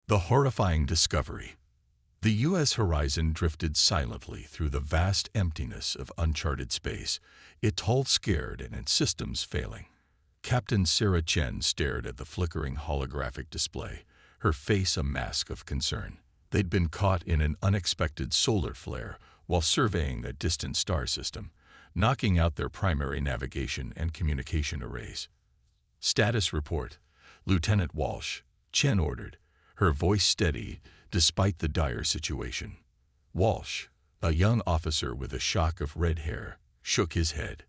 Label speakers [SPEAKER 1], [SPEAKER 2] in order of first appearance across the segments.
[SPEAKER 1] The horrifying discovery. The U.S. horizon drifted silently through the vast emptiness of uncharted space, its hull scared and its systems failing. Captain Sarah Chen stared at the flickering holographic display, her face a mask of concern. They'd been caught in an unexpected solar flare while surveying a distant star system, knocking out their primary navigation and communication arrays. "Status report, Lieutenant Walsh," Chen ordered, her voice steady despite the dire situation. Walsh, a young officer with a shock of red hair, shook his head.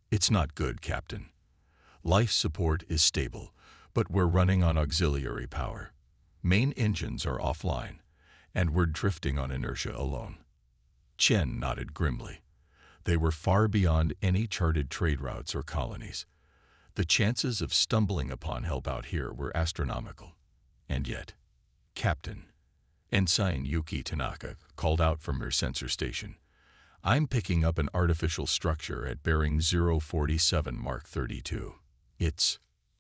[SPEAKER 1] "It's not good, Captain. Life support is stable, but we're running on auxiliary power. Main engines are offline, and we're drifting on inertia alone." Chen nodded grimly. They were far beyond any charted trade routes or colonies. The chances of stumbling upon help out here were astronomical. And yet, "Captain," Ensign Yuki Tanaka called out from her sensor station, "I'm picking up an artificial structure at bearing 047 Mark 32. It's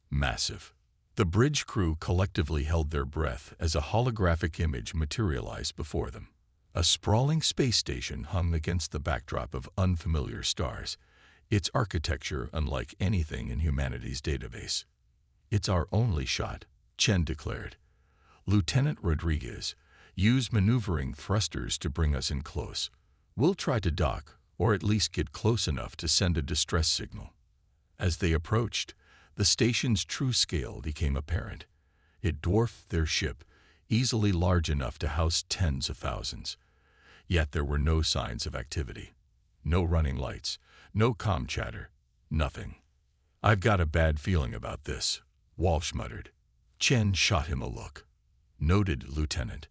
[SPEAKER 1] massive." The bridge crew collectively held their breath as a holographic image materialized before them. A sprawling space station hung against the backdrop of unfamiliar stars, its architecture unlike anything in humanity's database. "It's our only shot," Chen declared. "Lieutenant Rodriguez, use maneuvering thrusters to bring us in close. We'll try to dock, or at least get close enough to send a distress signal." As they approached, the station's true scale became apparent. It dwarfed their ship, easily large enough to house tens of thousands. Yet there were no signs of activity. No running lights, no comm chatter, nothing. "I've got a bad feeling about this," Walsh muttered. Chen shot him a look. "Noted, Lieutenant.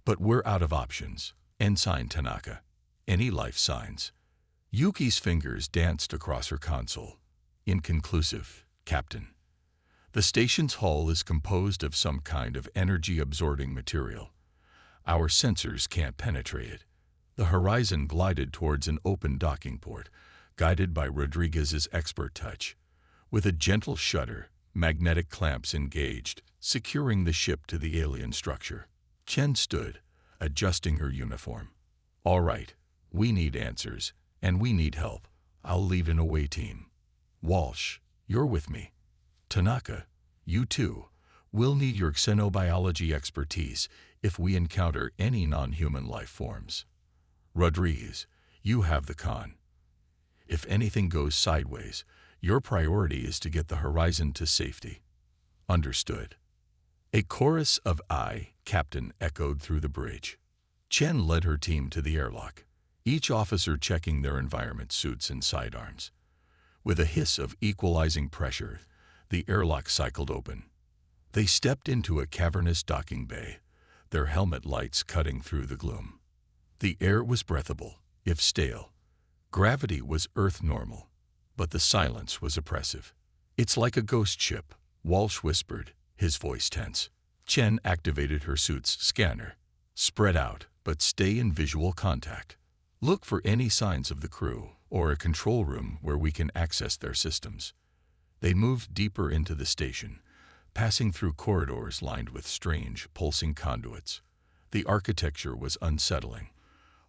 [SPEAKER 1] But we're out of options. Ensign Tanaka. Any life signs?" Yuki's fingers danced across her console. "Inconclusive, Captain. The station's hull is composed of some kind of energy-absorbing material. Our sensors can't penetrate it." The horizon glided towards an open docking port, guided by Rodriguez's expert touch. With a gentle shudder, magnetic clamps engaged, securing the ship to the alien structure. Chen stood, adjusting her uniform. "All right, we need answers, and we need help. I'll lead an away team. Walsh, you're with me. Tanaka, you too. We'll need your xenobiology expertise if we encounter any non-human life forms. Rodriguez, you have the con. If anything goes sideways, your priority is to get the horizon to safety." "Understood." A chorus of "Aye, Captain" echoed through the bridge. Chen led her team to the airlock, each officer checking their environment suits and sidearms. With a hiss of equalizing pressure, the airlock cycled open. They stepped into a cavernous docking bay, their helmet lights cutting through the gloom. The air was breathable, if stale. Gravity was Earth normal, but the silence was oppressive. "It's like a ghost ship," Walsh whispered, his voice tense. Chen activated her suit's scanner. "Spread out, but stay in visual contact. Look for any signs of the crew, or a control room where we can access their systems." They moved deeper into the station, passing through corridors lined with strange, pulsing conduits. The architecture was unsettling.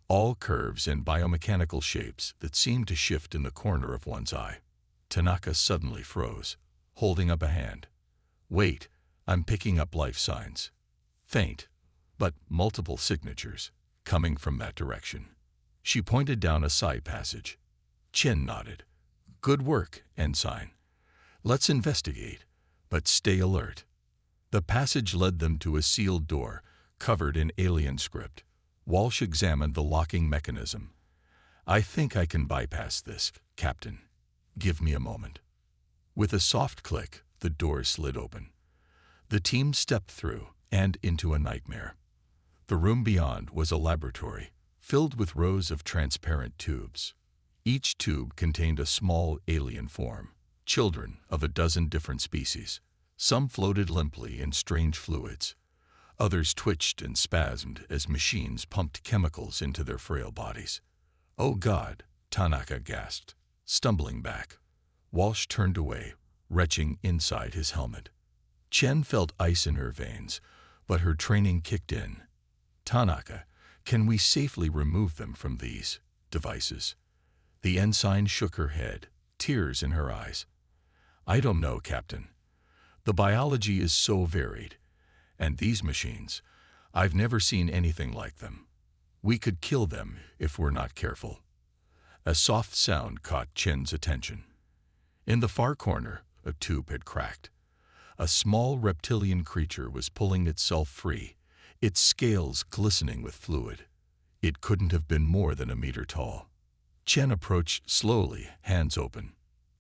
[SPEAKER 1] All curves and biomechanical shapes that seemed to shift in the corner of one's eye. Tanaka suddenly froze, holding up a hand. "Wait, I'm picking up life signs. Faint, but multiple signatures, coming from that direction." She pointed down a side passage. Chen nodded. "Good work, Ensign. Let's investigate, but stay alert." The passage led them to a sealed door, covered in alien script. Walsh examined the locking mechanism. "I think I can bypass this, Captain. Give me a moment." With a soft click, the door slid open. The team stepped through and into a nightmare. The room beyond was a laboratory, filled with rows of transparent tubes. Each tube contained a small alien form, children of a dozen different species. Some floated limply in strange fluids. Others twitched and spasmed as machines pumped chemicals into their frail bodies. "Oh God," Tanaka gasped, stumbling back. Walsh turned away, retching inside his helmet. Chen felt ice in her veins, But her training kicked in. Tanaka, can we safely remove them from these devices? The ensign shook her head, tears in her eyes. I don't know, Captain. The biology is so varied. And these machines, I've never seen anything like them. We could kill them if we're not careful. A soft sound caught Chen's attention. In the far corner, a tube had cracked. A small reptilian creature was pulling itself free, its scales glistening with fluid. It couldn't have been more than a meter tall. Chen approached slowly, hands open.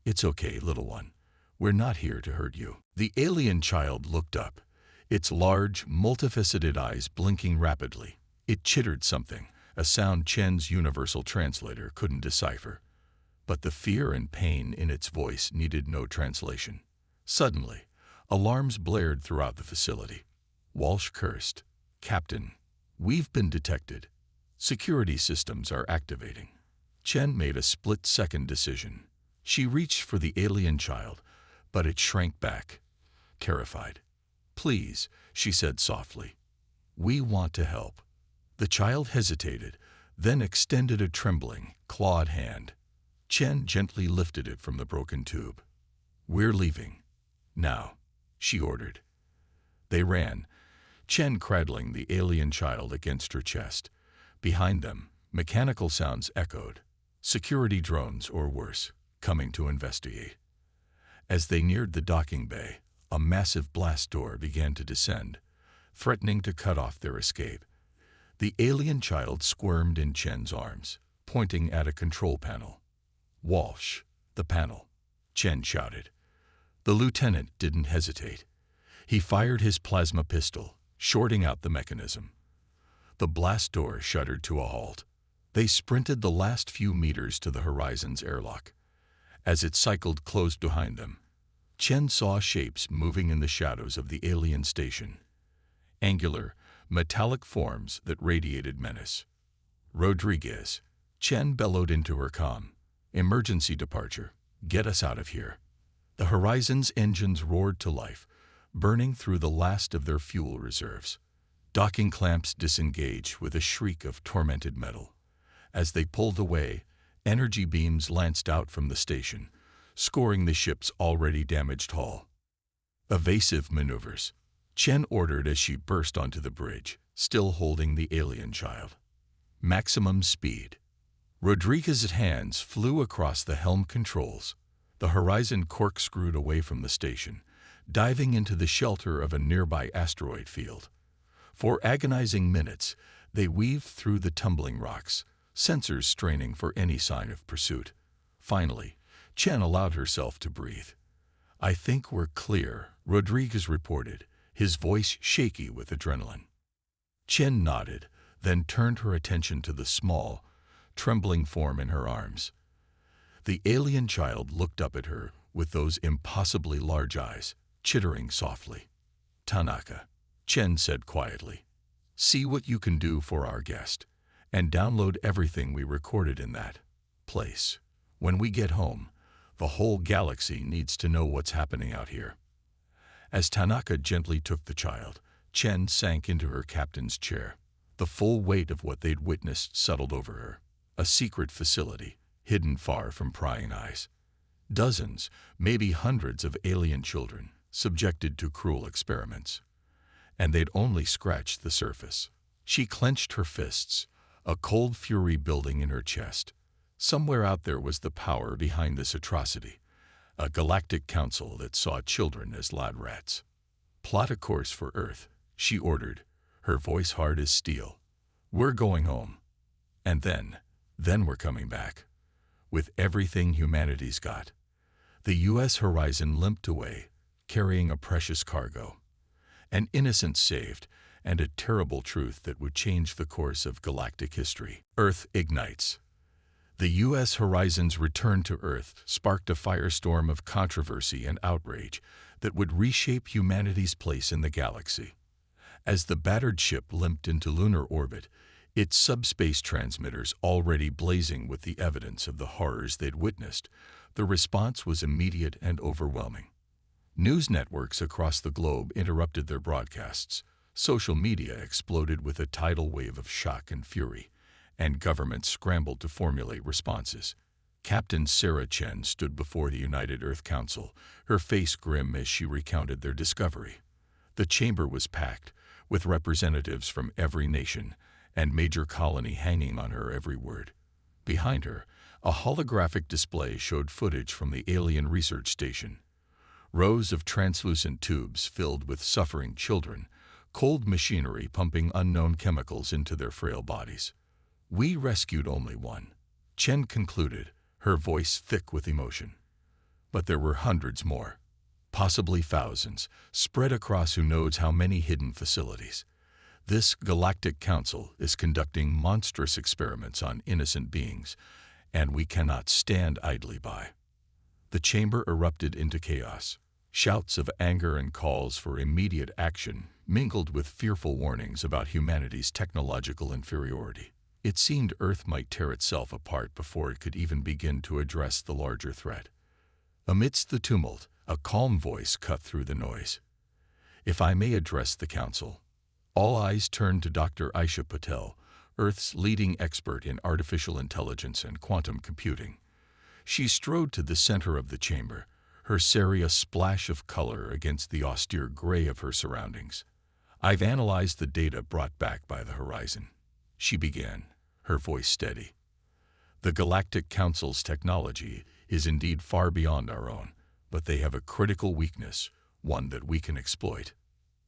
[SPEAKER 1] It's okay, little one. We're not here to hurt you. The alien child looked up, its large, multifaceted eyes blinking rapidly. It chittered something, a sound Chen's universal translator couldn't decipher. But the fear and pain in its voice needed no translation. Suddenly, alarms blared throughout the facility. Walsh cursed. Captain, we've been detected. Security systems are activating. Chen made a split-second decision. She reached for the alien child, but it shrank back, terrified. Please, she said softly. We want to help. The child hesitated, then extended a trembling, clawed hand. Chen gently lifted it from the broken tube. We're leaving. Now, she ordered. They ran, Chen cradling the alien child against her chest. Behind them, mechanical sounds echoed. Security drones, or worse, coming to investigate. As they neared the docking bay, a massive blast door began to descend, threatening to cut off their escape. The alien child squirmed in Chen's arms, pointing at a control panel. Walsh, the panel, Chen shouted. The lieutenant didn't hesitate. He fired his plasma pistol, shorting out the mechanism. The blast door shuddered to a halt. They sprinted the last few meters to the Horizon's airlock. As it cycled closed behind them, Chen saw shapes moving in the shadows of the alien station. Angular, metallic forms that radiated menace. Rodriguez, Chen bellowed into her comm. Emergency departure. Get us out of here. The Horizon's engines roared to life, burning through the last of their fuel reserves. Docking clamps disengaged with a shriek of tormented metal. As they pulled away, energy beams lanced out from the station, scoring the ship's already damaged hull. Evasive maneuvers, Chen ordered as she burst onto the bridge, still holding the alien child. Maximum speed. Rodriguez's hands flew across the helm controls. The Horizon corkscrewed away from the station, diving into the shelter of a nearby asteroid field. For agonizing minutes, they weaved through the tumbling rocks, sensors straining for any sign of pursuit. Finally, Chen allowed herself to breathe. I think we're clear, Rodriguez reported, his voice shaky with adrenaline. Chen nodded, then turned her attention to the small, trembling form in her arms. The alien child looked up at her with those impossibly large eyes, chittering softly. Tanaka, Chen said quietly, see what you can do for our guest, and download everything we recorded in that place. When we get home, the whole galaxy needs to know what's happening out here. As Tanaka gently took the child, Chen sank into her captain's chair. The full weight of what they'd witnessed settled over her. A secret facility, hidden far from prying eyes. Dozens, maybe hundreds of alien children, subjected to cruel experiments. And they'd only scratched the surface. She clenched her fists, a cold fury building in her chest. Somewhere out there was the power behind this atrocity, a galactic council that saw children as lab rats. Plot a course for Earth, she ordered, her voice hard as steel. We're going home. And then we're coming back. With everything humanity's got. The U.S. Horizon limped away, carrying a precious cargo. An innocent saved, and a terrible truth that would change the course of galactic history. Earth ignites. The U.S. Horizon's return to Earth sparked a firestorm of controversy and outrage that would reshape humanity's place in the galaxy. As the battered ship limped into lunar orbit, its subspace transmitters already blazing with the evidence of the horrors they'd witnessed, the response was immediate and overwhelming. News networks across the globe interrupted their broadcasts, Social media exploded with a tidal wave of shock and fury, and governments scrambled to formulate responses. Captain Sarah Chen stood before the United Earth Council, her face grim as she recounted their discovery. The chamber was packed, with representatives from every nation and major colony hanging on her every word. Behind her, a holographic display showed footage from the alien research station. Rows of translucent tubes filled with suffering children, cold machinery pumping unknown chemicals into their frail bodies. "We rescued only one," Chen concluded, her voice thick with emotion. "But there were hundreds more, possibly thousands, spread across who knows how many hidden facilities. This Galactic Council is conducting monstrous experiments on innocent beings, and we cannot stand idly by." The chamber erupted into chaos. Shouts of anger and calls for immediate action mingled with fearful warnings about humanity's technological inferiority. It seemed Earth might tear itself apart before it could even begin to address the larger threat. Amidst the tumult, a calm voice cut through the noise. "If I may address the Council." All eyes turned to Dr. Aisha Patel, Earth's leading expert in artificial intelligence and quantum computing. She strode to the center of the chamber, her sari a splash of color against the austere gray of her surroundings. "I've analyzed the data brought back by the Horizon," she began, her voice steady. "The Galactic Council's technology is indeed far beyond our own, but they have a critical weakness, one that we can exploit."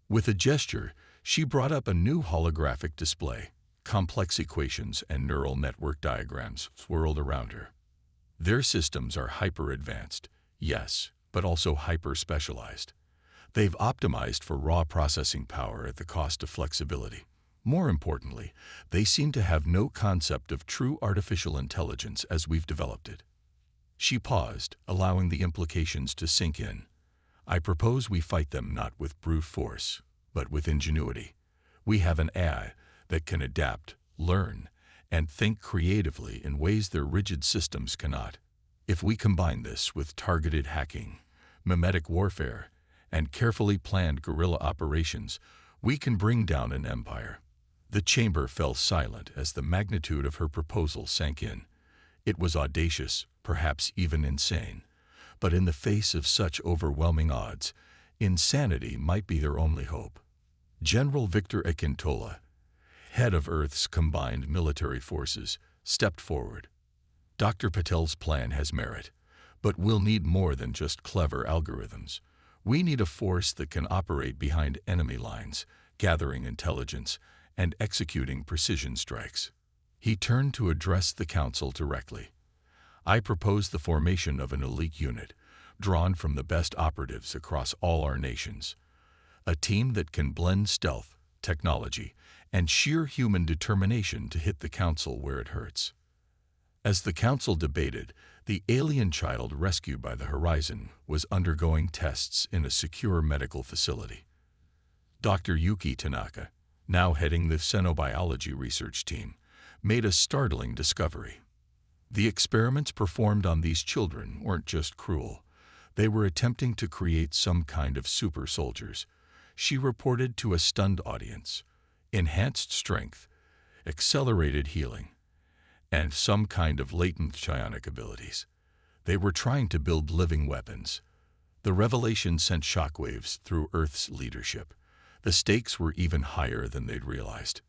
[SPEAKER 1] With a gesture, she brought up a new holographic display. Complex equations and neural network diagrams swirled around her. "Their systems are hyper-advanced, yes, but also hyper-specialized. They've optimized for raw processing power at the cost of flexibility. More importantly, they seem to have no concept of true artificial intelligence as we've developed it." She paused, allowing the implications to sink in. "I propose we fight them not with brute force, but with ingenuity. We have an AI that can adapt, learn, and think creatively in ways their rigid systems cannot. If we combine this with targeted hacking, mimetic warfare, and carefully planned guerrilla operations, we can bring down an empire." The chamber fell silent as the magnitude of her proposal sank in. It was audacious, perhaps even insane. But in the face of such overwhelming odds, insanity might be their only hope. General Victor Akintola, head of Earth's combined military forces, stepped forward. "Dr. Patel's plan has merit, but we'll need more than just clever algorithms. We need a force that can operate behind enemy lines, gathering intelligence, and executing precision strikes." He turned to address the Council directly. "I propose the formation of an elite unit, drawn from the best operatives across all our nations. A team that can blend stealth, technology, and sheer human determination to hit the Council where it hurts." As the Council debated, the alien child rescued by the Horizon was undergoing tests in a secure medical facility. Dr. Yuki Tanaka, now heading the xenobiology research team, made a startling discovery. The experiments performed on these children weren't just cruel. They were attempting to create some kind of super soldiers. She reported to a stunned audience. Enhanced strength, accelerated healing, and some kind of latent psionic abilities. They were trying to build living weapons. The revelation sent shockwaves through Earth's leadership. The stakes were even higher than they'd realized.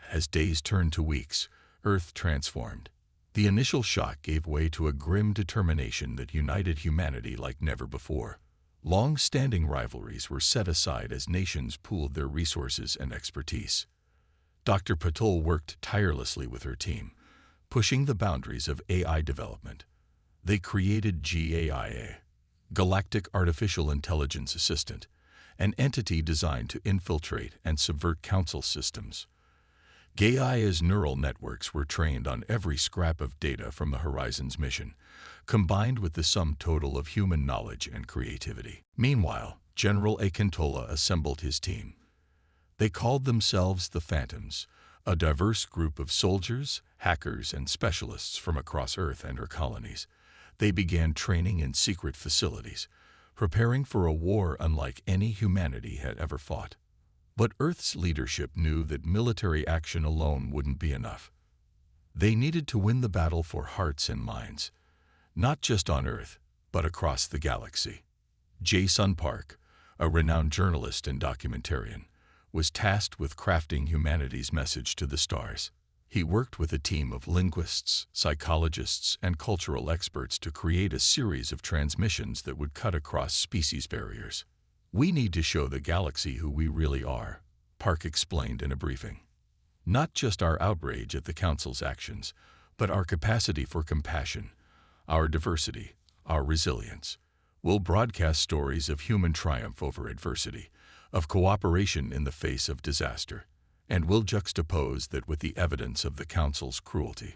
[SPEAKER 1] As days turned to weeks, Earth transformed. The initial shock gave way to a grim determination that united humanity like never before. Long-standing rivalries were set aside as nations pooled their resources and expertise. Dr. Patel worked tirelessly with her team, pushing the boundaries of AI development. They created GAIA, Galactic Artificial Intelligence Assistant, an entity designed to infiltrate and subvert Council systems. GAIA's neural networks were trained on every scrap of data from the Horizon's mission, combined with the sum total of human knowledge and creativity. Meanwhile, General Akintola assembled his team. They called themselves the Phantoms, a diverse group of soldiers, hackers, and specialists from across Earth and her colonies. They began training in secret facilities, preparing for a war unlike any humanity had ever fought. But Earth's leadership knew that military action alone wouldn't be enough. They needed to win the battle for hearts and minds, not just on Earth, but across the galaxy. Jason Park, a renowned journalist and documentarian, was tasked with crafting humanity's message to the stars. He worked with a team of linguists, psychologists, and cultural experts to create a series of transmissions that would cut across species barriers. "We need to show the galaxy who we really are," Park explained in a briefing. "Not just our outrage at the Council's actions, but our capacity for compassion, our diversity, our resilience. We'll broadcast stories of human triumph over adversity, of cooperation in the face of disaster, and we'll juxtapose that with the evidence of the Council's cruelty."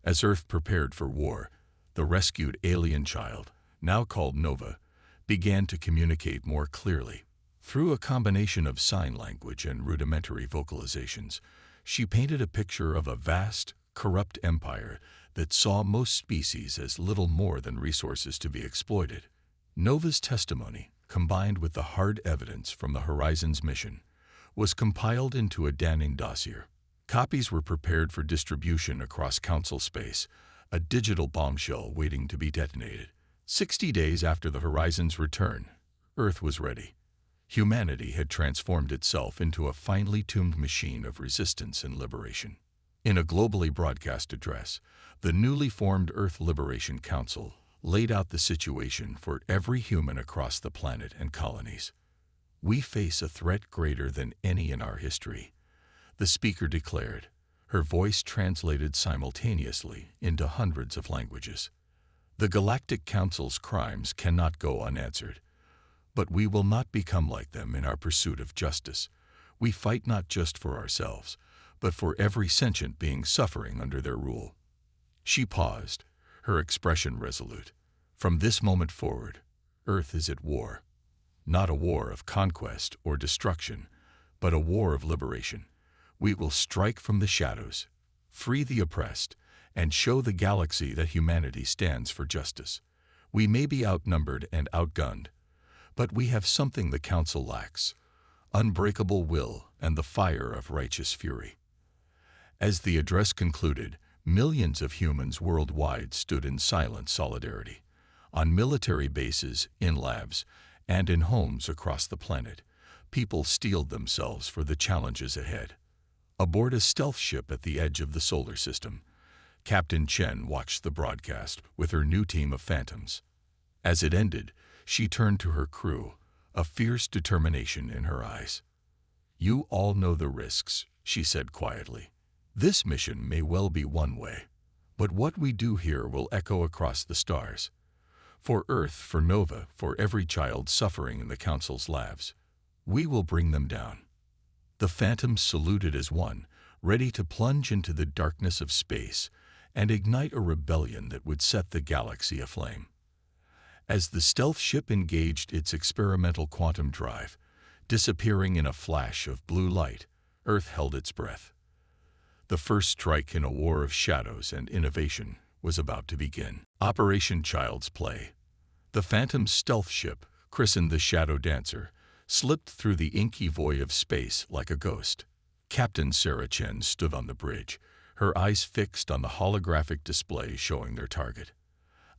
[SPEAKER 1] As Earth prepared for war, the rescued alien child, now called Nova, began to communicate more clearly. Through a combination of sign language and rudimentary vocalizations, she painted a picture of a vast, corrupt empire that saw most species as little more than resources to be exploited. Nova's testimony, combined with the hard evidence from the Horizons mission, was compiled into a damning dossier. Copies were prepared for distribution across Council space, a digital bombshell waiting to be detonated. 60 days after the Horizons' return, Earth was ready. Humanity had transformed itself into a finely tuned machine of resistance and liberation. In a globally broadcast address, the newly formed Earth Liberation Council laid out the situation for every human across the planet and colonies. "We face a threat greater than any in our history," the speaker declared, her voice translated simultaneously into hundreds of languages. "The Galactic Council's crimes cannot go unanswered, but we will not become like them in our pursuit of justice. We fight not just for ourselves, but for every sentient being suffering under their rule." She paused, her expression resolute. "From this moment forward, Earth is at war. Not a war of conquest or destruction, but a war of liberation. We will strike from the shadows, free the oppressed, and show the galaxy that humanity stands for justice. We may be outnumbered and outgunned, but we have something the Council lacks: unbreakable will and the fire of righteous fury." As the address concluded, millions of humans worldwide stood in silent solidarity. On military bases, in labs, and in homes across the planet, people steeled themselves for the challenges ahead. Aboard a stealth ship at the edge of the solar system, Captain Chen watched the broadcast with her new team of phantoms. As it ended, she turned to her crew, a fierce determination in her eyes. "You all know the risks," she said quietly. "This mission may well be one way, but what we do here will echo across the stars. For Earth, for Nova, for every child suffering in the Council's labs, we will bring them down." The phantoms saluted as one, ready to plunge into the darkness of space and ignite a rebellion that would set the galaxy aflame. As the stealth ship engaged its experimental quantum drive, disappearing in a flash of blue light, Earth held its breath. The first strike in a war of shadows and innovation was about to begin. Operation Child's Play. The Phantom stealth ship, christened the Shadow Dancer, slipped through the inky void of space like a ghost. Captain Sarah Chen stood on the bridge, her eyes fixed on the holographic display showing their target: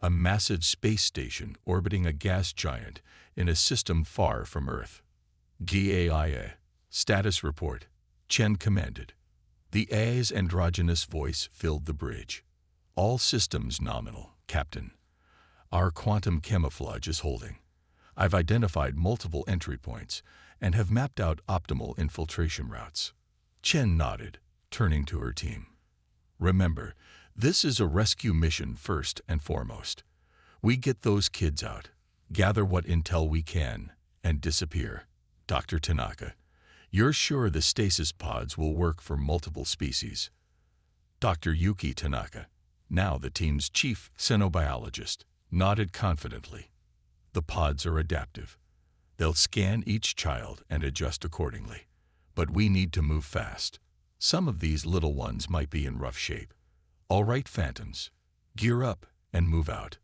[SPEAKER 1] a massive space station orbiting a gas giant in a system far from Earth. "GAIA, status report," Chen commanded. The A's androgynous voice filled the bridge. "All systems nominal, Captain. Our quantum camouflage is holding. I've identified multiple entry points and have mapped out optimal infiltration routes." Chen nodded, turning to her team. "Remember, this is a rescue mission first and foremost. We get those kids out, gather what intel we can, and disappear. Dr. Tanaka, you're sure the stasis pods will work for multiple species?" Dr. Yuki Tanaka, now the team's chief xenobiologist, nodded confidently. "The pods are adaptive. They'll scan each child and adjust accordingly. But we need to move fast. Some of these little ones might be in rough shape. All right, Phantoms, gear up and move out."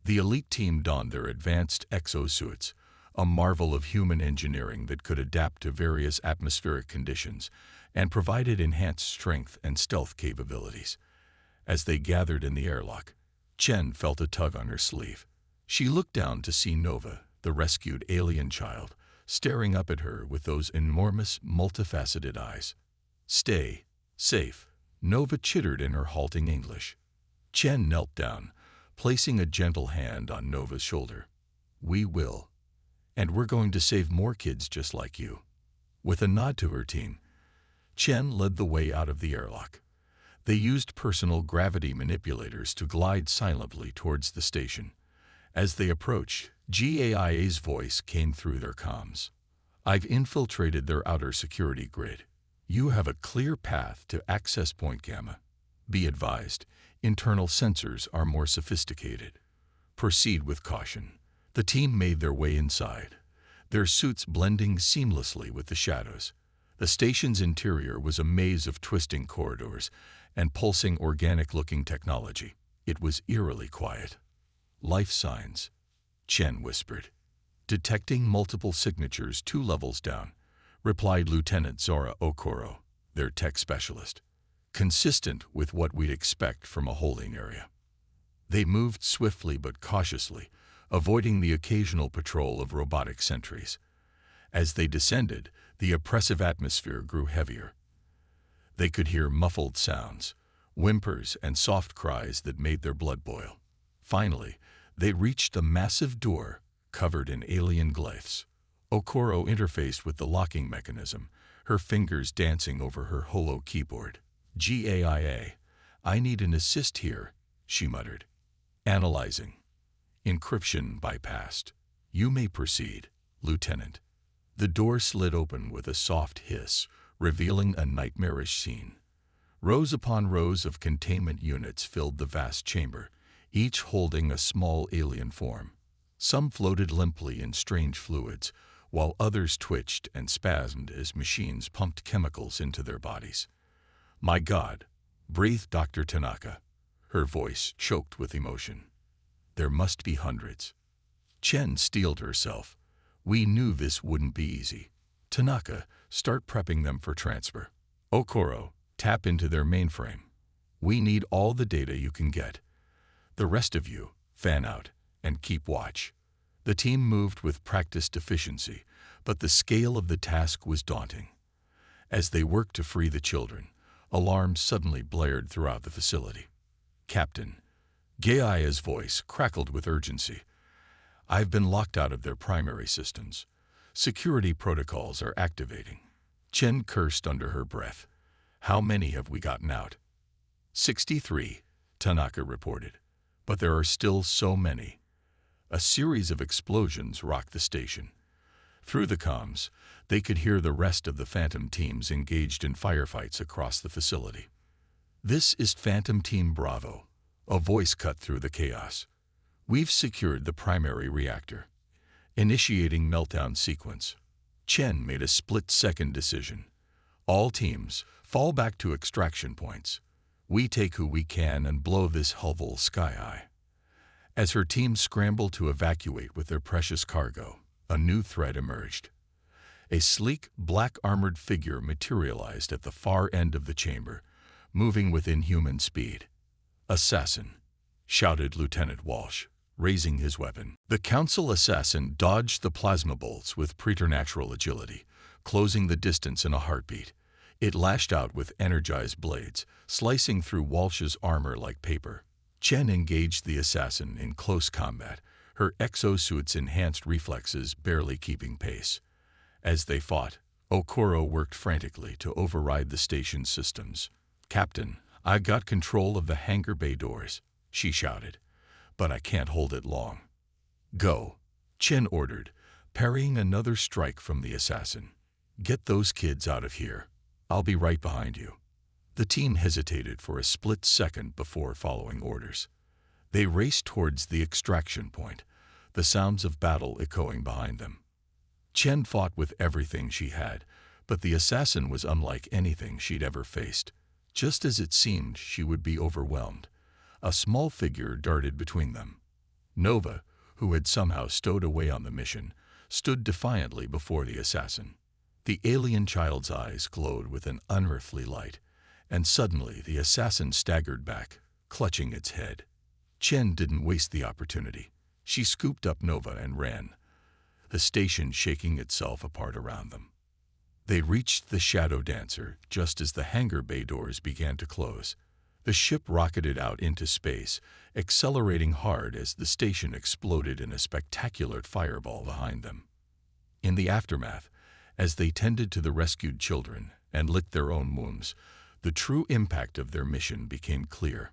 [SPEAKER 1] The elite team donned their advanced exosuits, a marvel of human engineering that could adapt to various atmospheric conditions and provided enhanced strength and stealth capabilities. As they gathered in the airlock, Chen felt a tug on her sleeve. She looked down to see Nova, the rescued alien child, staring up at her with those enormous, multifaceted eyes. "Stay safe," Nova chittered in her halting English. Chen knelt down, placing a gentle hand on Nova's shoulder. "We will. And we're going to save more kids just like you." With a nod to her team, Chen led the way out of the airlock. They used personal gravity manipulators to glide silently towards the station. As they approached, GAIA's voice came through their comms. "I've infiltrated their outer security grid. You have a clear path to access Point Gamma. Be advised, internal sensors are more sophisticated. Proceed with caution." The team made their way inside, their suits blending seamlessly with the shadows. The station's interior was a maze of twisting corridors and pulsing organic-looking technology. It was eerily quiet. "Life signs," Chen whispered. "Detecting multiple signatures 2 levels down," replied Lieutenant Zora Okoro, their tech specialist. "Consistent with what we'd expect from a holding area." They moved swiftly but cautiously, avoiding the occasional patrol of robotic sentries. As they descended, the oppressive atmosphere grew heavier. They could hear muffled sounds, whimpers, and soft cries that made their blood boil. Finally, they reached a massive door covered in alien glyphs. Okoro interfaced with the locking mechanism, her fingers dancing over her holo keyboard. "GAIA, I need an assist here," she muttered. "Analyzing. Encryption bypassed. You may proceed, Lieutenant." The door slid open with a soft hiss, revealing a nightmarish scene. Rows upon rows of containment units filled the vast chamber, each holding a small alien form. Some floated limply in strange fluids, while others twitched and spasmed as machines pumped chemicals into their bodies. "My God," breathed Dr. Tanaka, her voice choked with emotion. "There must be hundreds." Chen steeled herself. "We knew this wouldn't be easy. Tanaka, start prepping them for transfer. Okoro, tap into their mainframe. We need all the data you can get. The rest of you, fan out and keep watch." The team moved with practiced efficiency, but the scale of the task was daunting. As they worked to free the children, alarms suddenly blared throughout the facility. "Captain," Gaia's voice crackled with urgency. "I've been locked out of their primary systems. Security protocols are activating." Chen cursed under her breath. "How many have we gotten out?" 63, Tanaka reported. "But there are still so many." A series of explosions rocked the station. Through the comms, they could hear the rest of the Phantom teams engaged in firefights across the facility. "This is Phantom Team Bravo," a voice cut through the chaos. "We've secured the primary reactor. Initiating meltdown sequence." Chen made a split-second decision. "All teams, fall back to extraction points. We take who we can and blow this hovel sky high." As her team scrambled to evacuate with their precious cargo, a new threat emerged. A sleek, black-armored figure materialized at the far end of the chamber, moving with inhuman speed. "Assassin," shouted Lieutenant Walsh, raising his weapon. The Council assassin dodged the plasma bolts with preternatural agility, closing the distance in a heartbeat. It lashed out with energized blades, slicing through Walsh's armor like paper. Chen engaged the assassin in close combat, her exosuit's enhanced reflexes barely keeping pace. As they fought, Okoro worked frantically to override the station's systems. "Captain, I got control of the hangar bay doors," she shouted, "but I can't hold it long." "Go," Chen ordered, parrying another strike from the assassin. "Get those kids out of here. I'll be right behind you." The team hesitated for a split second before following orders. They raced towards the extraction point, the sounds of battle echoing behind them. Chen fought with everything she had, but the assassin was unlike anything she'd ever faced. Just as it seemed she would be overwhelmed, a small figure darted between them. Nova, who had somehow stowed away on the mission, stood defiantly before the assassin. The alien child's eyes glowed with an unearthly light, and suddenly the assassin staggered back, clutching its head. Chen didn't waste the opportunity. She scooped up Nova and ran, the station shaking itself apart around them. They reached the Shadow Dancer just as the hangar bay doors began to close. The ship rocketed out into space, accelerating hard as the station exploded in a spectacular fireball behind them. In the aftermath, as they tended to the rescued children and licked their own wounds, the true impact of their mission became clear.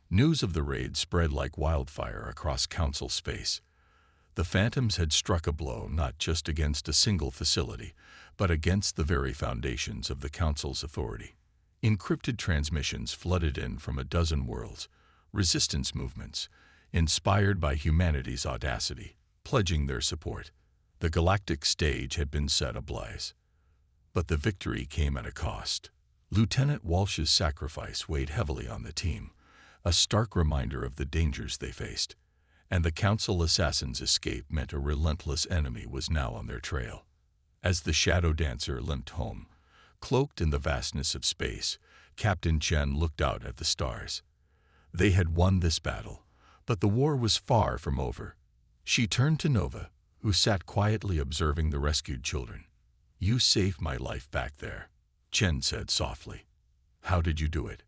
[SPEAKER 1] News of the raid spread like wildfire across Council space. The Phantoms had struck a blow not just against a single facility, but against the very foundations of the Council's authority. Encrypted transmissions flooded in from a dozen worlds, resistance movements, inspired by humanity's audacity, pledging their support. The Galactic stage had been set ablaze. But the victory came at a cost. Lieutenant Walsh's sacrifice weighed heavily on the team, a stark reminder of the dangers they faced. And the Council assassin's escape meant a relentless enemy was now on their trail. As the Shadow Dancer limped home, cloaked in the vastness of space, Captain Chen looked out at the stars. They had won this battle, but the war was far from over. She turned to Nova, who sat quietly observing the rescued children. "You saved my life back there," Chen said softly. "How did you do it?"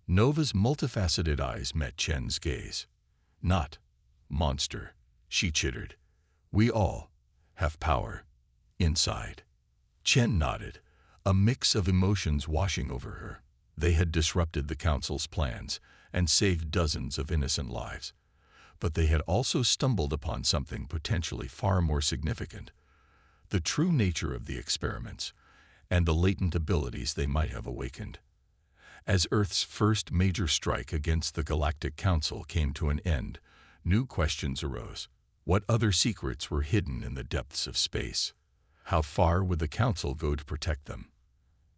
[SPEAKER 1] Nova's multifaceted eyes met Chen's gaze. "Not monster," she chittered. "We all have power inside." Chen nodded, a mix of emotions washing over her. They had disrupted the Council's plans and saved dozens of innocent lives. But they had also stumbled upon something potentially far more significant: the true nature of the experiments and the latent abilities they might have awakened. As Earth's first major strike against the Galactic Council came to an end, new questions arose. What other secrets were hidden in the depths of space? How far would the Council go to protect them?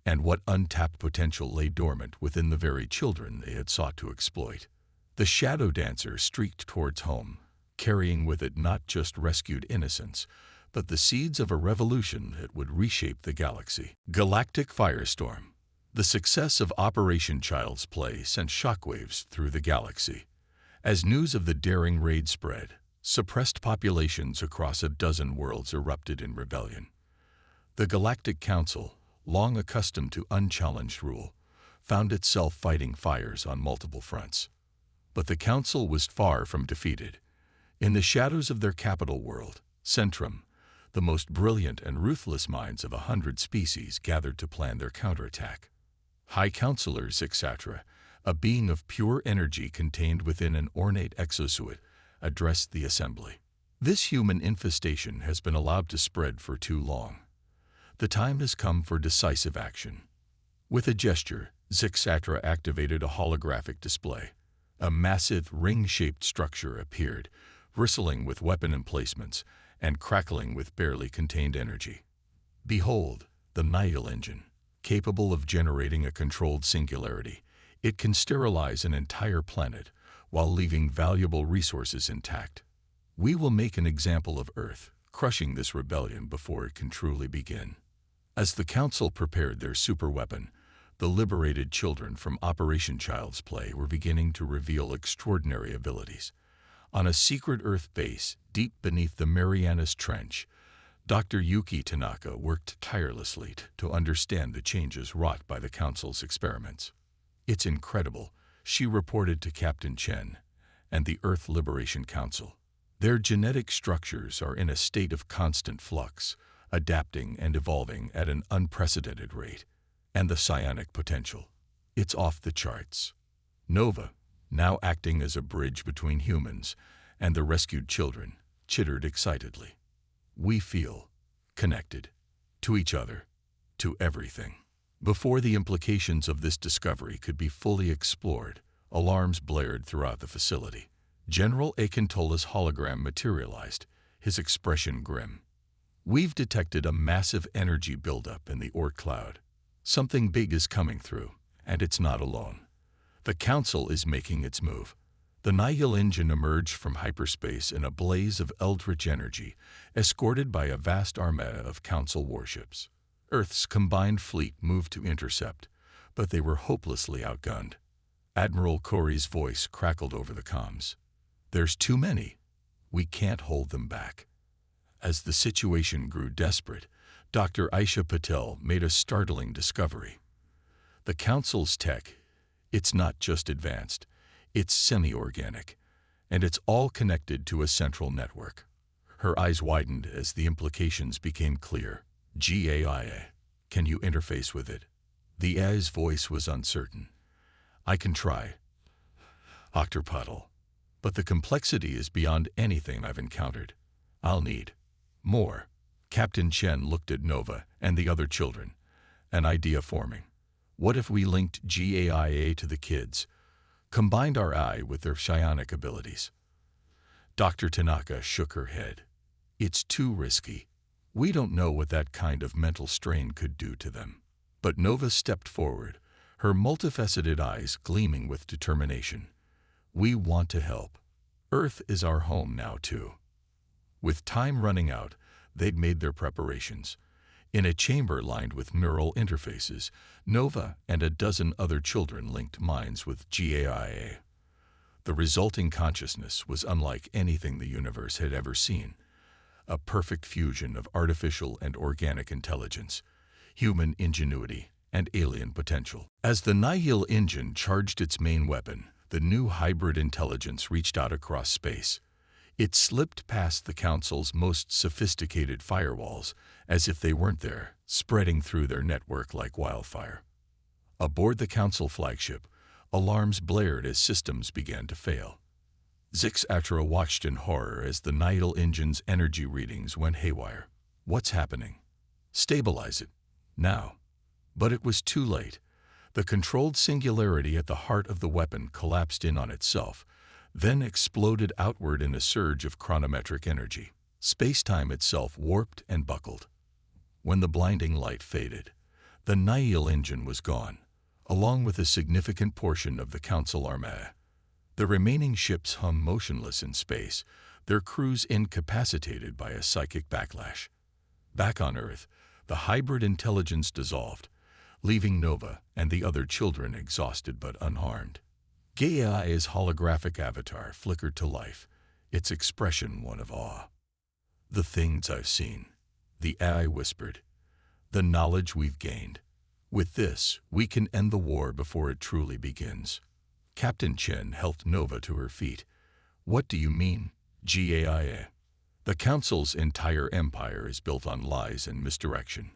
[SPEAKER 1] And what untapped potential lay dormant within the very children they had sought to exploit? The Shadow Dancer streaked towards home, carrying with it not just rescued innocence, but the seeds of a revolution that would reshape the galaxy. Galactic Firestorm. The success of Operation Child's Play sent shockwaves through the galaxy. As news of the daring raid spread, suppressed populations across a dozen worlds erupted in rebellion. The Galactic Council, long accustomed to unchallenged rule, found itself fighting fires on multiple fronts. But the Council was far from defeated. In the shadows of their capital world, Centrum, the most brilliant and ruthless minds of 100 species gathered to plan their counterattack. High Counselor Zixatra, a being of pure energy contained within an ornate exosuit, addressed the assembly. "This human infestation has been allowed to spread for too long. The time has come for decisive action." With a gesture, Zixatra activated a holographic display. A massive, ring-shaped structure appeared, bristling with weapon emplacements and crackling with barely contained energy. "Behold, the Nihil engine, capable of generating a controlled singularity. It can sterilize an entire planet while leaving valuable resources intact. We will make an example of Earth, crushing this rebellion before it can truly begin." As the Council prepared their superweapon, the liberated children from Operation Child's Play were beginning to reveal extraordinary abilities. On a secret Earth base deep beneath the Marianas Trench, Dr. Yuki Tanaka worked tirelessly to understand the changes wrought by the Council's experiments. "It's incredible," she reported to Captain Chen and the Earth Liberation Council. "Their genetic structures are in a state of constant flux, adapting and evolving at an unprecedented rate. And the psionic potential, it's off the charts." Nova, now acting as a bridge between humans and the rescued children, chittered excitedly. "We feel connected to each other, to everything." Before the implications of this discovery could be fully explored, alarms blared throughout the facility. General Akintola's hologram materialized, his expression grim. "We've detected a massive energy buildup in the Orc cloud. Something big is coming through, and it's not alone. The Council is making its move." The Nihil engine emerged from hyperspace in a blaze of eldritch energy, escorted by a vast armada of Council warships. Earth's combined fleet moved to intercept, but they were hopelessly outgunned. Admiral Corey's voice crackled over the comms. "There's too many. We can't hold them back." As the situation grew desperate, Dr. Aisha Patel made a startling discovery. The Council's tech, it's not just advanced, it's semi-organic, and it's all connected to a central network. Her eyes widened as the implications became clear. "GAIA, can you interface with it?" The AI's voice was uncertain. "I can try, Dr. Patel, but the complexity is beyond anything I've encountered. I'll need more." Captain Chen looked at Nova and the other children, an idea forming. What if we linked GAIA to the kids, combined our eye with their psionic abilities? Dr. Tanaka shook her head. "It's too risky. We don't know what that kind of mental strain could do to them." But Nova stepped forward, her multifaceted eyes gleaming with determination. "We want to help. Earth is our home now, too." With time running out, they'd made their preparations. In a chamber lined with neural interfaces, Nova and a dozen other children linked minds with GAIA. The resulting consciousness was unlike anything the universe had ever seen. A perfect fusion of artificial and organic intelligence, human ingenuity, and alien potential. As the Nihil engine charged its main weapon, the new hybrid intelligence reached out across space. It slipped past the Council's most sophisticated firewalls, as if they weren't there, spreading through their network like wildfire. Aboard the Council flagship, alarms blared as systems began to fail. Zix-Atra watched in horror as the Nihil engine's energy readings went haywire. "What's happening? Stabilize it. Now." But it was too late. The controlled singularity at the heart of the weapon collapsed in on itself, then exploded outward in a surge of chronometric energy. Space-time itself warped and buckled. When the blinding light faded, the Nihil engine was gone, along with a significant portion of the Council armada. The remaining ships hung motionless in space, their crews incapacitated by a psychic backlash. Back on Earth, the hybrid intelligence dissolved, leaving Nova and the other children exhausted but unharmed. Gaia's holographic avatar flickered to life, its expression one of awe. "The things I've seen," the AI whispered. "The knowledge we've gained. With this, we can end the war before it truly begins." Captain Chen helped Nova to her feet. "What do you mean, GAIA?" "The Council's entire empire is built on lies and misdirection.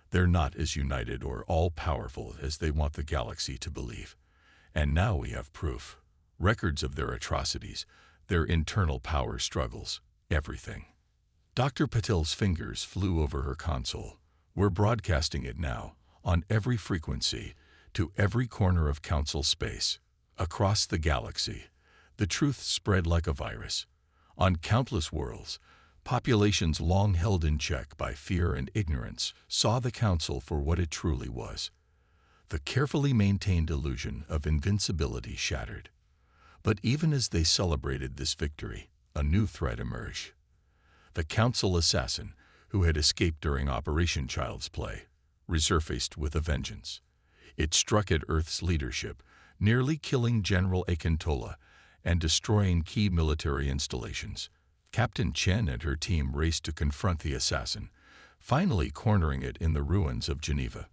[SPEAKER 1] They're not as united or all-powerful as they want the galaxy to believe. And now we have proof. Records of their atrocities, their internal power struggles, everything." Dr. Patel's fingers flew over her console. "We're broadcasting it now, on every frequency, to every corner of Council space. Across the galaxy, the truth spread like a virus. On countless worlds, populations long held in check by fear and ignorance saw the Council for what it truly was. The carefully maintained illusion of invincibility shattered. But even as they celebrated this victory, a new threat emerged. The Council assassin, who had escaped during Operation Child's Play, resurfaced with a vengeance. It struck at Earth's leadership, nearly killing General Akintola and destroying key military installations. Captain Chen and her team raced to confront the assassin, finally cornering it in the ruins of Geneva.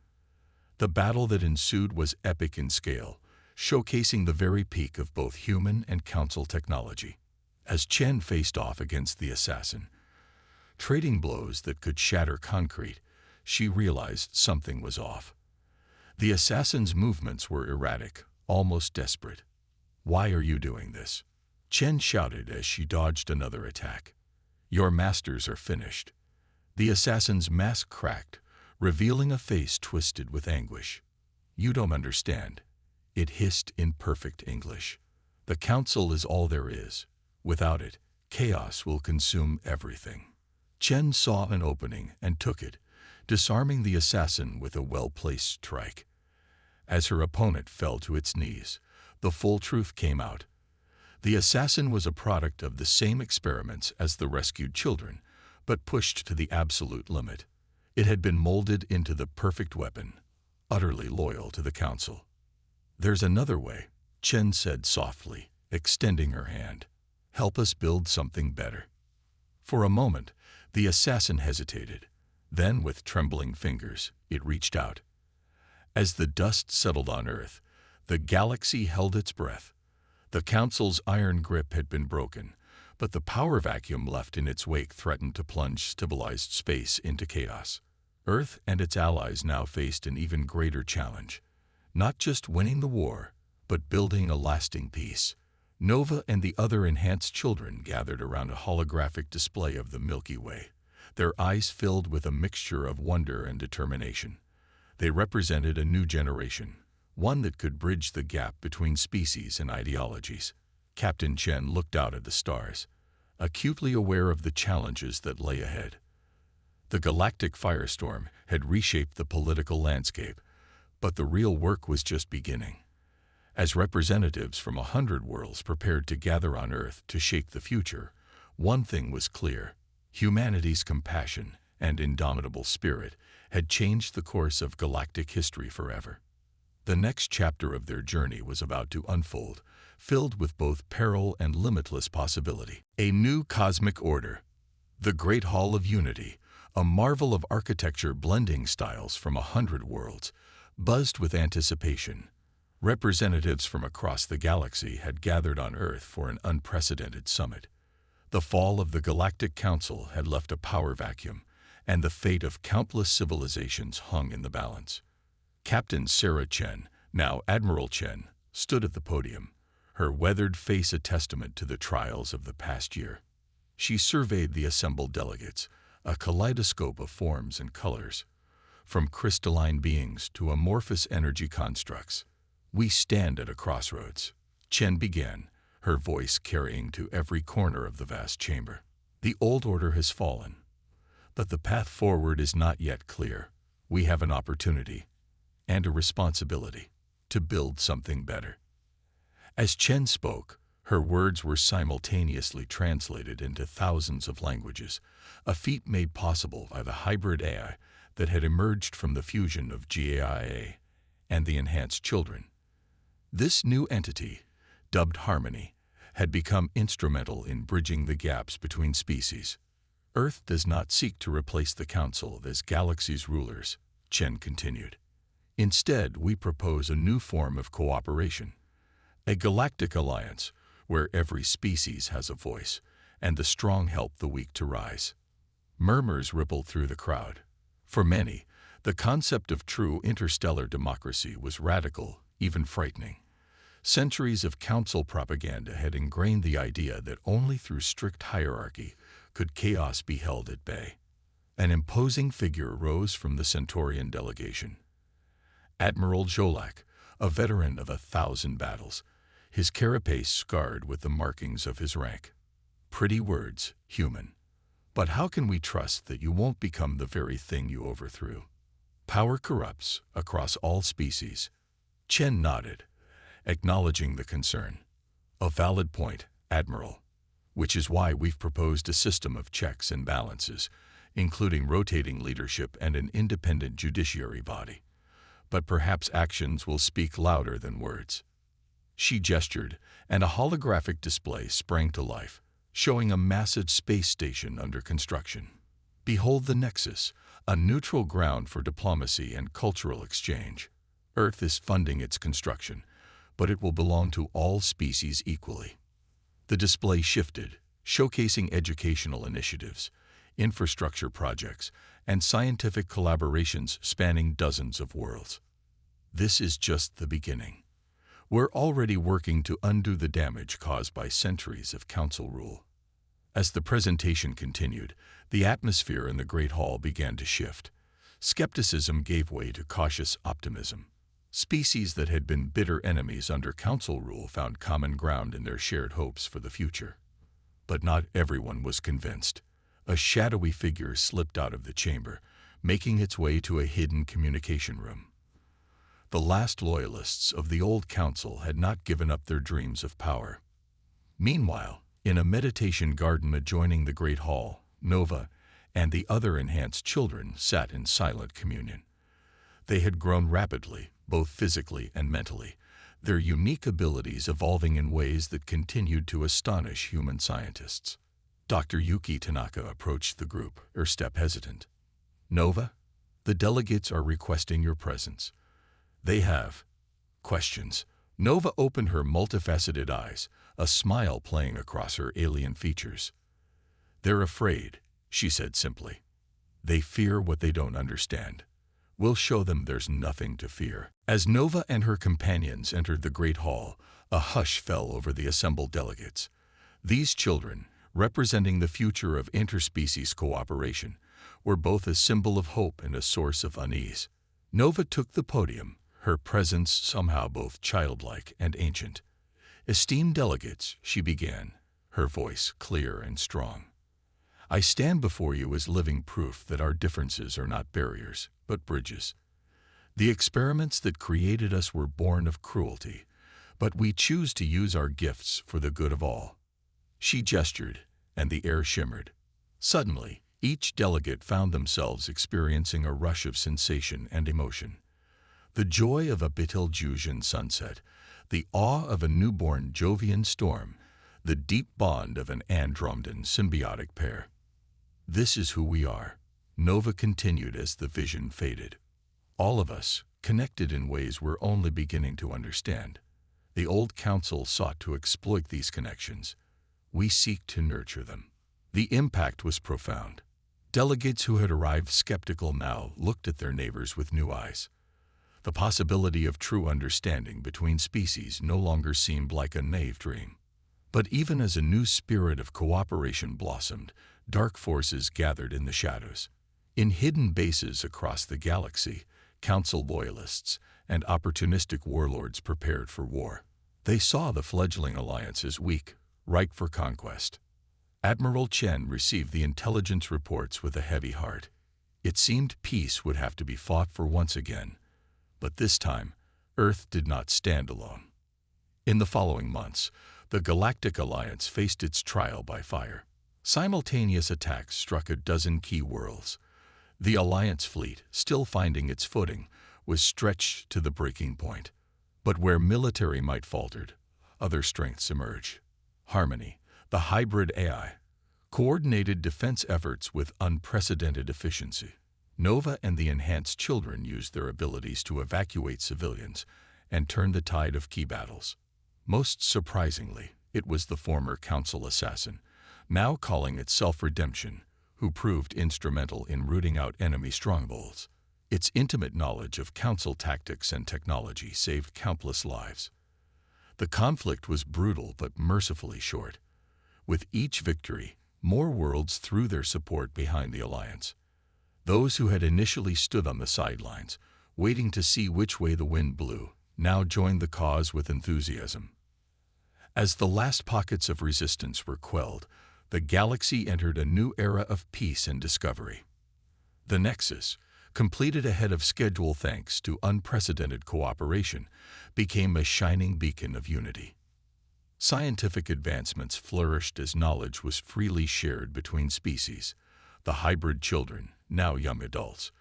[SPEAKER 1] The battle that ensued was epic in scale, showcasing the very peak of both human and Council technology. As Chen faced off against the assassin, trading blows that could shatter concrete, she realized something was off. The assassin's movements were erratic, almost desperate. "Why are you doing this?" Chen shouted as she dodged another attack. "Your masters are finished." The assassin's mask cracked, revealing a face twisted with anguish. "You don't understand," it hissed in perfect English. "The Council is all there is. Without it, chaos will consume everything." Chen saw an opening and took it, disarming the assassin with a well-placed strike. As her opponent fell to its knees, the full truth came out. The assassin was a product of the same experiments as the rescued children, but pushed to the absolute limit. It had been molded into the perfect weapon, utterly loyal to the Council. "There's another way," Chen said softly, extending her hand. "Help us build something better." For a moment, the assassin hesitated. Then, with trembling fingers, it reached out. As the dust settled on Earth, the galaxy held its breath. The Council's iron grip had been broken, but the power vacuum left in its wake threatened to plunge civilized space into chaos. Earth and its allies now faced an even greater challenge. Not just winning the war, but building a lasting peace. Nova and the other enhanced children gathered around a holographic display of the Milky Way, their eyes filled with a mixture of wonder and determination. They represented a new generation, one that could bridge the gap between species and ideologies. Captain Chen looked out at the stars, acutely aware of the challenges that lay ahead. The galactic firestorm had reshaped the political landscape, but the real work was just beginning. As representatives from 100 worlds prepared to gather on Earth to shape the future, one thing was clear: humanity's compassion and indomitable spirit had changed the course of galactic history forever. The next chapter of their journey was about to unfold, filled with both peril and limitless possibility. A new cosmic order. The Great Hall of Unity, a marvel of architecture blending styles from 100 worlds, buzzed with anticipation. Representatives from across the galaxy had gathered on Earth for an unprecedented summit. The fall of the Galactic Council had left a power vacuum, and the fate of countless civilizations hung in the balance. Captain Sarah Chen, now Admiral Chen, stood at the podium, her weathered face a testament to the trials of the past year. She surveyed the assembled delegates, a kaleidoscope of forms and colors, from crystalline beings to amorphous energy constructs. "We stand at a crossroads," Chen began, her voice carrying to every corner of the vast chamber. "The old order has fallen, but the path forward is not yet clear. We have an opportunity and a responsibility to build something better." As Chen spoke, her words were simultaneously translated into thousands of languages, a feat made possible by the hybrid AI that had emerged from the fusion of GAIA and the enhanced children. This new entity, dubbed Harmony, had become instrumental in bridging the gaps between species. "Earth does not seek to replace the Council as galaxy's rulers," Chen continued. "Instead, we propose a new form of cooperation, a galactic alliance where every species has a voice, and the strong help the weak to rise." Murmurs rippled through the crowd. For many, the concept of true interstellar democracy was radical, even frightening. Centuries of Council propaganda had ingrained the idea that only through strict hierarchy could chaos be held at bay. An imposing figure rose from the Centaurian delegation. Admiral Jolak, a veteran of 1,000 battles, his carapace scarred with the markings of his rank. "Pretty words, human. But how can we trust that you won't become the very thing you overthrew? Power corrupts across all species." Chen nodded, acknowledging the concern. "A valid point, Admiral, which is why we've proposed a system of checks and balances, including rotating leadership and an independent judiciary body. But perhaps actions will speak louder than words." She gestured, and a holographic display sprang to life, showing a massive space station under construction. "Behold the Nexus, a neutral ground for diplomacy and cultural exchange. Earth is funding its construction, but it will belong to all species equally." The display shifted, showcasing educational initiatives, infrastructure projects, and scientific collaborations spanning dozens of worlds. "This is just the beginning. We're already working to undo the damage caused by centuries of Council rule." As the presentation continued, the atmosphere in the Great Hall began to shift. Skepticism gave way to cautious optimism. Species that had been bitter enemies under Council rule found common ground in their shared hopes for the future. But not everyone was convinced. A shadowy figure slipped out of the chamber, making its way to a hidden communication room. The last loyalists of the old Council had not given up their dreams of power. Meanwhile, in a meditation garden adjoining the Great Hall, Nova and the other enhanced children sat in silent communion. They had grown rapidly, both physically and mentally, their unique abilities evolving in ways that continued to astonish human scientists. Dr. Yuki Tanaka approached the group, her step hesitant. "Nova, the delegates are requesting your presence. They have questions." Nova opened her multifaceted eyes, a smile playing across her alien features. "They're afraid," she said simply. "They fear what they don't understand. We'll show them there's nothing to fear." As Nova and her companions entered the Great Hall, a hush fell over the assembled delegates. These children, representing the future of interspecies cooperation, were both a symbol of hope and a source of unease. Nova took the podium, her presence somehow both childlike and ancient. "Esteemed delegates," she began, her voice clear and strong. "I stand before you as living proof that our differences are not barriers, but bridges. The experiments that created us were born of cruelty, but we choose to use our gifts for the good of all." She gestured, and the air shimmered. Suddenly, each delegate found themselves experiencing a rush of sensation and emotion. The joy of a Betelgeusian sunset, the awe of a newborn Jovian storm, the deep bond of an Andromedan symbiotic pair. "This is who we are," Nova continued as the vision faded. "All of us, connected in ways we're only beginning to understand. The old council sought to exploit these connections. We seek to nurture them." The impact was profound. Delegates who had arrived skeptical now looked at their neighbors with new eyes. The possibility of true understanding between species no longer seemed like a naive dream. But even as a new spirit of cooperation blossomed, dark forces gathered in the shadows. In hidden bases across the galaxy, council loyalists and opportunistic warlords prepared for war. They saw the fledgling alliance as weak, ripe for conquest. Admiral Chen received the intelligence reports with a heavy heart. It seemed peace would have to be fought for once again. But this time, Earth did not stand alone. In the following months, the Galactic Alliance faced its trial by fire. Simultaneous attacks struck a dozen key worlds. The Alliance fleet, still finding its footing, was stretched to the breaking point. But where military might faltered, other strengths emerged. Harmony, the hybrid AI, coordinated defense efforts with unprecedented efficiency. Nova and the enhanced children used their abilities to evacuate civilians and turn the tide of key battles. Most surprisingly, it was the former council assassin, now calling itself Redemption, who proved instrumental in rooting out enemy strongholds. Its intimate knowledge of council tactics and technology saved countless lives. The conflict was brutal but mercifully short. With each victory, more worlds threw their support behind the alliance. Those who had initially stood on the sidelines, waiting to see which way the wind blew, now joined the cause with enthusiasm. As the last pockets of resistance were quelled, the galaxy entered a new era of peace and discovery. The Nexus, completed ahead of schedule thanks to unprecedented cooperation, became a shining beacon of unity. Scientific advancements flourished as knowledge was freely shared between species. The hybrid children, now young adults,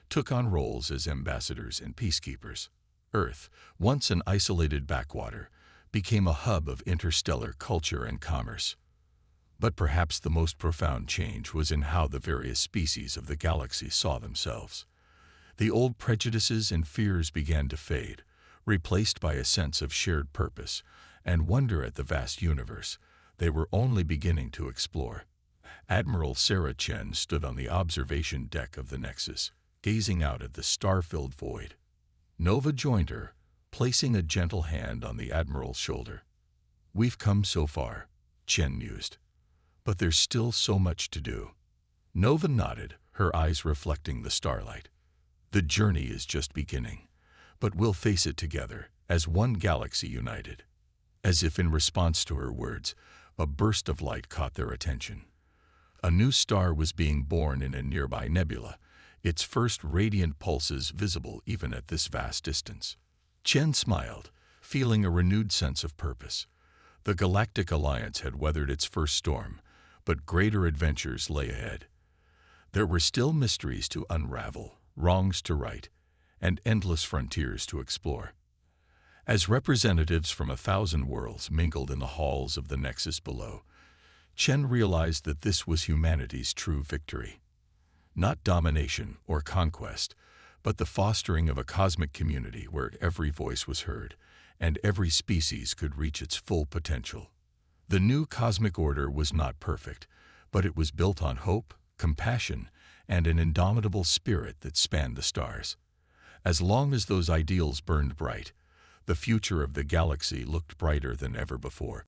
[SPEAKER 1] took on roles as ambassadors and peacekeepers. Earth, once an isolated backwater, became a hub of interstellar culture and commerce. But perhaps the most profound change was in how the various species of the galaxy saw themselves. The old prejudices and fears began to fade, replaced by a sense of shared purpose and wonder at the vast universe they were only beginning to explore. Admiral Sarah Chen stood on the observation deck of the Nexus, gazing out at the star-filled void. Nova joined her, placing a gentle hand on the Admiral's shoulder. "We've come so far," Chen mused. "But there's still so much to do." Nova nodded, her eyes reflecting the starlight. "The journey is just beginning, but we'll face it together, as one galaxy united." As if in response to her words, a burst of light caught their attention. A new star was being born in a nearby nebula, its first radiant pulses visible even at this vast distance. Chen smiled, feeling a renewed sense of purpose. The Galactic Alliance had weathered its first storm, but greater adventures lay ahead. There were still mysteries to unravel, wrongs to right, and endless frontiers to explore. As representatives from 1,000 worlds mingled in the halls of the Nexus below, Chen realized that this was humanity's true victory. Not domination or conquest, but the fostering of a cosmic community where every voice was heard and every species could reach its full potential. The new cosmic order was not perfect, but it was built on hope, compassion, and an indomitable spirit that spanned the stars. As long as those ideals burned bright, the future of the galaxy looked brighter than ever before.